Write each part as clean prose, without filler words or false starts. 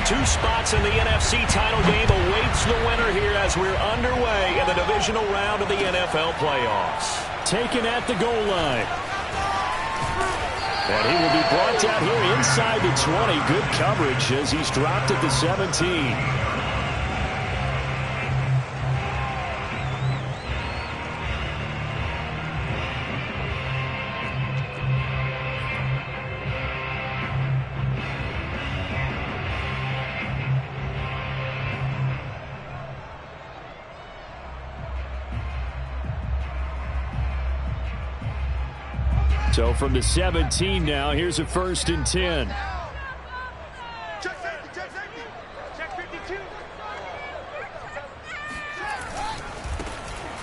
Two spots in the NFC title game awaits the winner here as we're underway in the divisional round of the NFL playoffs. Taken at the goal line. And he will be brought down here inside the 20. Good coverage as he's dropped at the 17. So from the 17 now, here's a 1st and 10.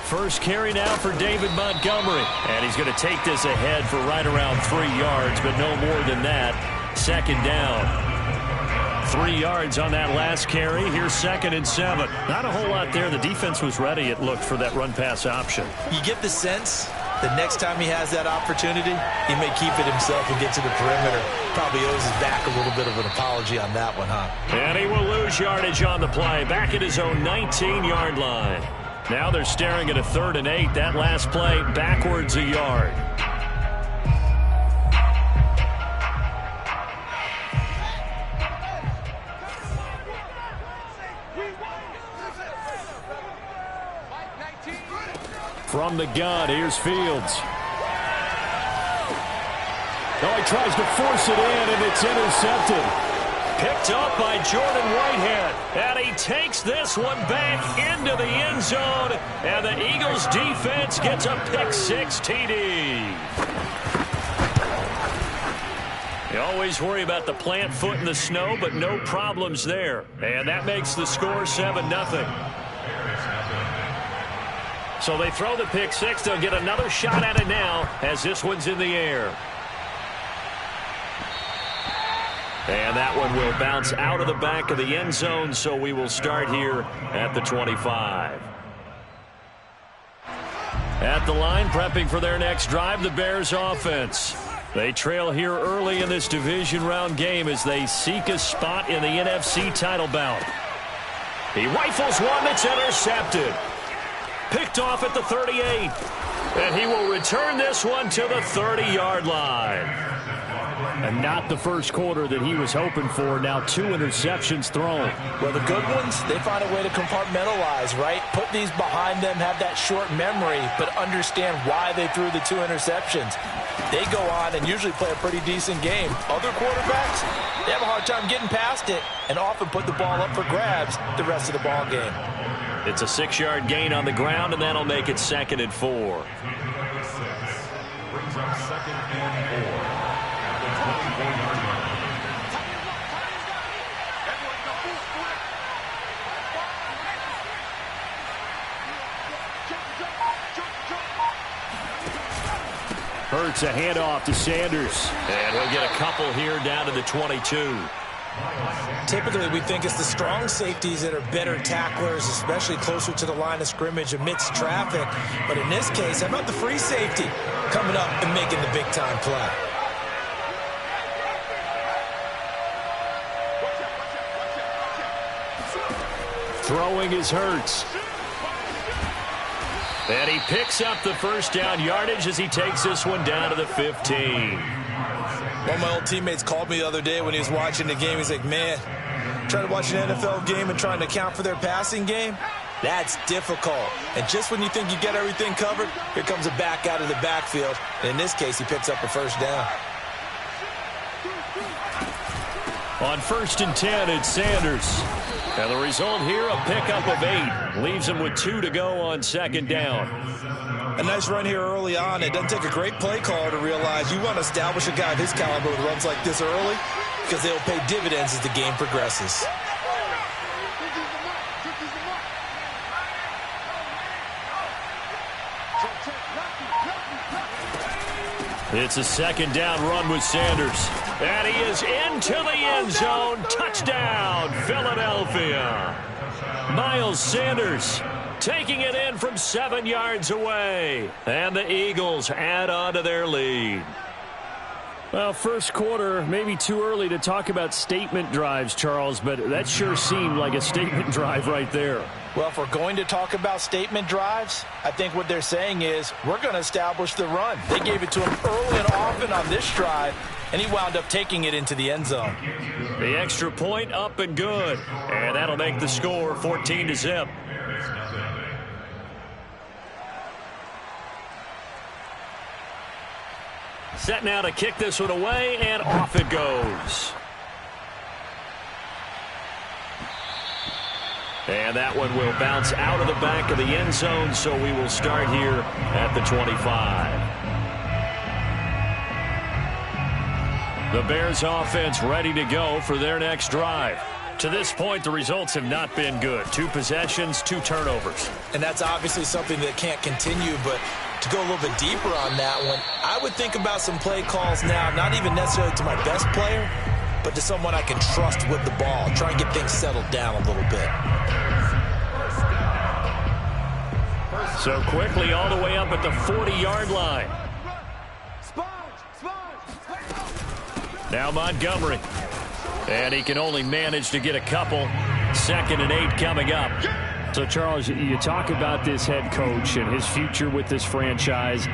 First carry now for David Montgomery. And he's going to take this ahead for right around 3 yards, but no more than that. 2nd down. 3 yards on that last carry. Here's 2nd and 7. Not a whole lot there. The defense was ready, it looked, for that run-pass option. You get the sense the next time he has that opportunity, he may keep it himself and get to the perimeter. Probably owes his back a little bit of an apology on that one, huh? And he will lose yardage on the play. Back at his own 19-yard line. Now they're staring at a 3rd and 8. That last play backwards a yard. From the gun, here's Fields. Oh, he tries to force it in, and it's intercepted. Picked up by Jordan Whitehead. And he takes this one back into the end zone. And the Eagles defense gets a pick-6 TD. You always worry about the plant foot in the snow, but no problems there. And that makes the score 7-0. So they throw the pick-6. They'll get another shot at it now as this one's in the air. And that one will bounce out of the back of the end zone, so we will start here at the 25. At the line, prepping for their next drive, the Bears offense. They trail here early in this division round game as they seek a spot in the NFC title bout. He rifles one that's intercepted. Picked off at the 38. And he will return this one to the 30-yard line. And not the first quarter that he was hoping for. Now 2 interceptions thrown. Well, the good ones, they find a way to compartmentalize, right? Put these behind them, have that short memory, but understand why they threw the 2 interceptions. They go on and usually play a pretty decent game. Other quarterbacks, they have a hard time getting past it and often put the ball up for grabs the rest of the ball game. It's a 6-yard gain on the ground, and that'll make it 2nd and 4. Brings up 2nd and 4. Hurts a handoff to Sanders. And we'll get a couple here down to the 22. Typically, we think it's the strong safeties that are better tacklers, especially closer to the line of scrimmage amidst traffic. But in this case, how about the free safety coming up and making the big-time play? Throwing is Hurts. And he picks up the first down yardage as he takes this one down to the 15. One of my old teammates called me the other day when he was watching the game. He's like, man, trying to watch an NFL game and trying to account for their passing game, that's difficult. And just when you think you get everything covered, here comes a back out of the backfield. And in this case, he picks up a first down. On 1st and 10, it's Sanders. And the result here, a pickup of 8. Leaves him with 2 to go on 2nd down. A nice run here early on. It doesn't take a great play caller to realize you want to establish a guy of his caliber who runs like this early because they'll pay dividends as the game progresses. It's a 2nd down run with Sanders. And he is into the end zone. Touchdown, Philadelphia. Miles Sanders taking it in from 7 yards away. And the Eagles add on to their lead. Well, first quarter, maybe too early to talk about statement drives, Charles, but that sure seemed like a statement drive right there. Well, if we're going to talk about statement drives, I think what they're saying is we're going to establish the run. They gave it to him early and often on this drive, and he wound up taking it into the end zone. The extra point up and good, and that'll make the score 14-0. Set now to kick this one away, and off it goes. And that one will bounce out of the back of the end zone, so we will start here at the 25. The Bears offense ready to go for their next drive. To this point, the results have not been good. 2 possessions, 2 turnovers. And that's obviously something that can't continue, but to go a little bit deeper on that one, I would think about some play calls now, not even necessarily to my best player, but to someone I can trust with the ball. Try and get things settled down a little bit. So quickly all the way up at the 40-yard line. Now Montgomery. And he can only manage to get a couple. 2nd and 8 coming up. So, Charles, you talk about this head coach and his future with this franchise.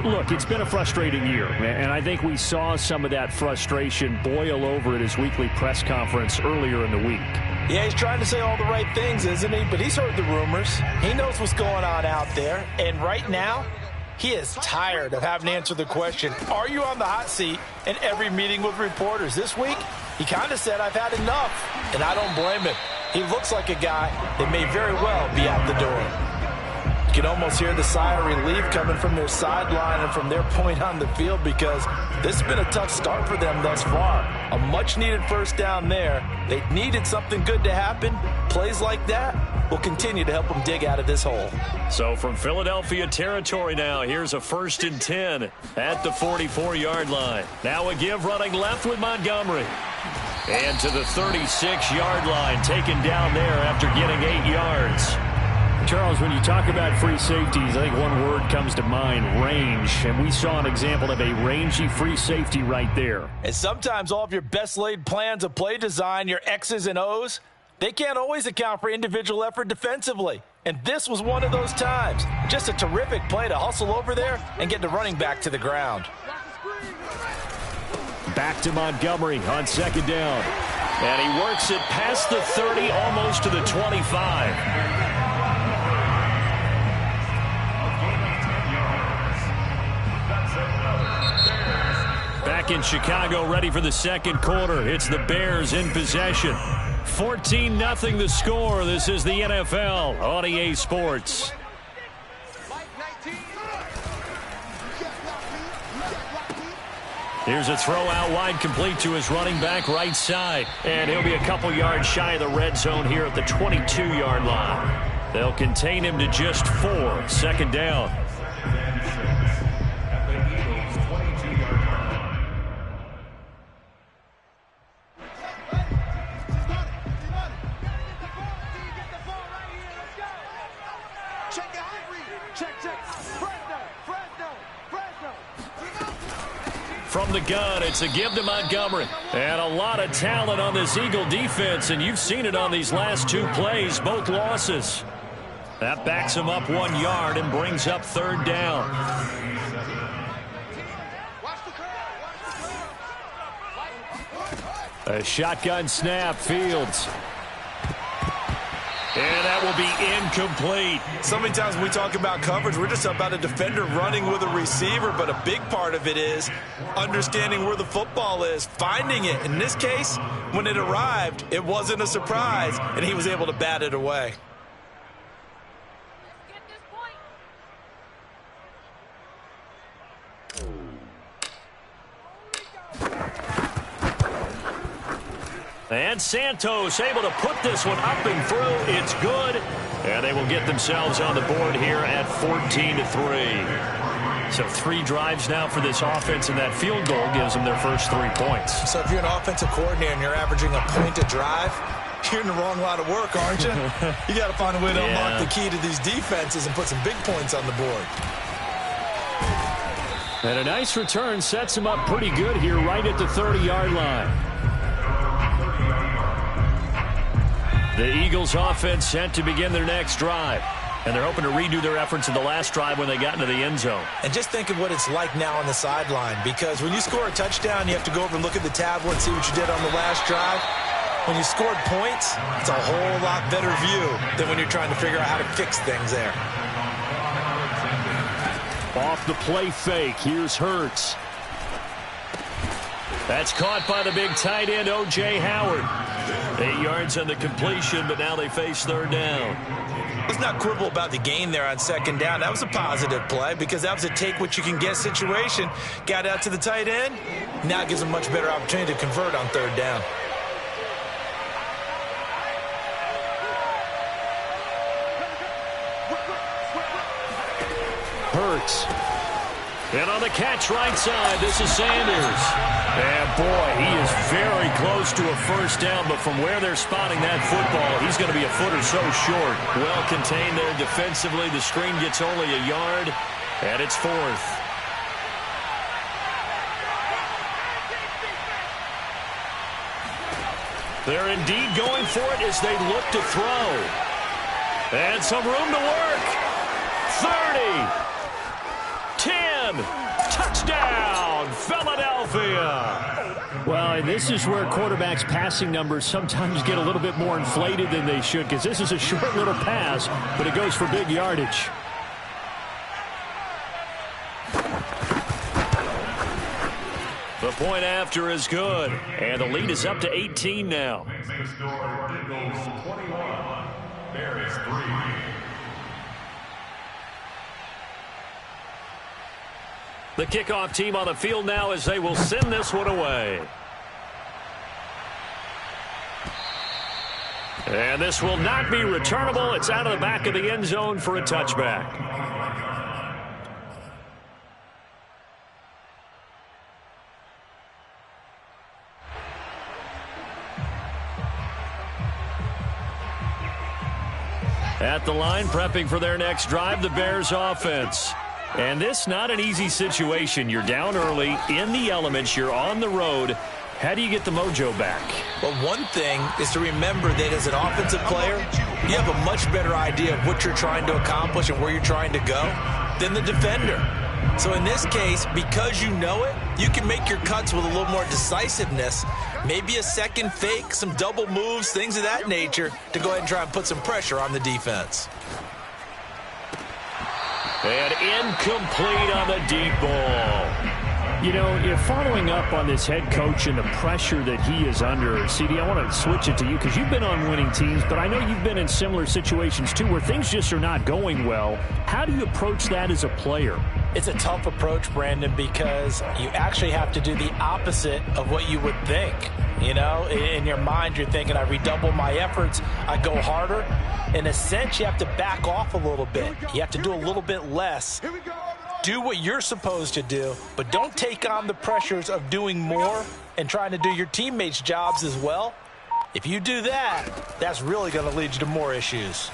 Look, it's been a frustrating year, and I think we saw some of that frustration boil over at his weekly press conference earlier in the week. Yeah, he's trying to say all the right things, isn't he? But he's heard the rumors. He knows what's going on out there. And right now, he is tired of having to answer the question, are you on the hot seat in every meeting with reporters? This week, he kind of said, I've had enough, and I don't blame him. He looks like a guy that may very well be out the door. You can almost hear the sigh of relief coming from their sideline and from their point on the field because this has been a tough start for them thus far. A much-needed first down there. They needed something good to happen. Plays like that will continue to help them dig out of this hole. So from Philadelphia territory now, here's a 1st and 10 at the 44-yard line. Now a give running left with Montgomery. And to the 36-yard line, taken down there after getting 8 yards. Charles, when you talk about free safeties, I think one word comes to mind, range. And we saw an example of a rangy free safety right there. And sometimes all of your best laid plans of play design, your X's and O's, they can't always account for individual effort defensively. And this was one of those times. Just a terrific play to hustle over there and get the running back to the ground. Back to Montgomery on 2nd down. And he works it past the 30, almost to the 25. Back in Chicago, ready for the 2nd quarter. It's the Bears in possession. 14-0 the score. This is the NFL on EA Sports. Here's a throw out wide, complete to his running back right side. And he'll be a couple yards shy of the red zone here at the 22-yard line. They'll contain him to just 4. 2nd down. From the gun, it's a give to Montgomery. And a lot of talent on this Eagle defense, and you've seen it on these last 2 plays, both losses. That backs him up 1 yard and brings up 3rd down. A shotgun snap, Fields. And that will be incomplete. So many times when we talk about coverage, we're just about a defender running with a receiver, but a big part of it is understanding where the football is, finding it. In this case, when it arrived, it wasn't a surprise, and he was able to bat it away. And Santos able to put this one up and through. It's good. And they will get themselves on the board here at 14-3. So 3 drives now for this offense, and that field goal gives them their first 3 points. So if you're an offensive coordinator and you're averaging a point a drive, you're in the wrong line of work, aren't you? You got to find a way to unlock the key to these defenses and put some big points on the board. And a nice return sets him up pretty good here right at the 30-yard line. The Eagles offense set to begin their next drive. And they're hoping to redo their efforts in the last drive when they got into the end zone. And just think of what it's like now on the sideline, because when you score a touchdown, you have to go over and look at the tablet and see what you did on the last drive. When you scored points, it's a whole lot better view than when you're trying to figure out how to fix things there. Off the play fake, here's Hurts. That's caught by the big tight end, O.J. Howard. 8 yards on the completion, but now they face third down. Let's not quibble about the gain there on second down. That was a positive play because that was a take-what-you-can-get situation. Got out to the tight end. Now it gives them a much better opportunity to convert on third down. Hurts. And on the catch right side, this is Sanders. And boy, he is very close to a first down, but from where they're spotting that football, he's going to be a foot or so short. Well contained there defensively. The screen gets only a yard, and it's fourth. They're indeed going for it as they look to throw. And some room to work. 30. 10, touchdown, Philadelphia. Well, and this is where quarterbacks' passing numbers sometimes get a little bit more inflated than they should, because this is a short little pass, but it goes for big yardage. The point after is good, and the lead is up to 18 now. Eagles 21, Bears 3. The kickoff team on the field now as they will send this one away. And this will not be returnable. It's out of the back of the end zone for a touchback. At the line, prepping for their next drive, the Bears offense. And this not an easy situation. You're down early, in the elements, you're on the road. How do you get the mojo back? Well, one thing is to remember that as an offensive player, you have a much better idea of what you're trying to accomplish and where you're trying to go than the defender. So in this case, because you know it, you can make your cuts with a little more decisiveness, maybe a second fake, some double moves, things of that nature, to go ahead and try and put some pressure on the defense. And incomplete on the deep ball. You know, you're following up on this head coach and the pressure that he is under. CD, I want to switch it to you because you've been on winning teams, but I know you've been in similar situations too where things just are not going well. How do you approach that as a player? It's a tough approach, Brandon, because you actually have to do the opposite of what you would think. You know, in your mind, you're thinking, I redouble my efforts, I go harder. In a sense, you have to back off a little bit. You have to do a little bit less. Do what you're supposed to do, but don't take on the pressures of doing more and trying to do your teammates' jobs as well. If you do that, that's really going to lead you to more issues.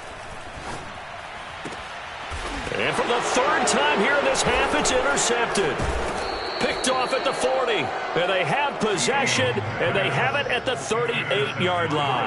And for the third time here in this half, it's intercepted. Picked off at the 40. And they have possession, and they have it at the 38-yard line.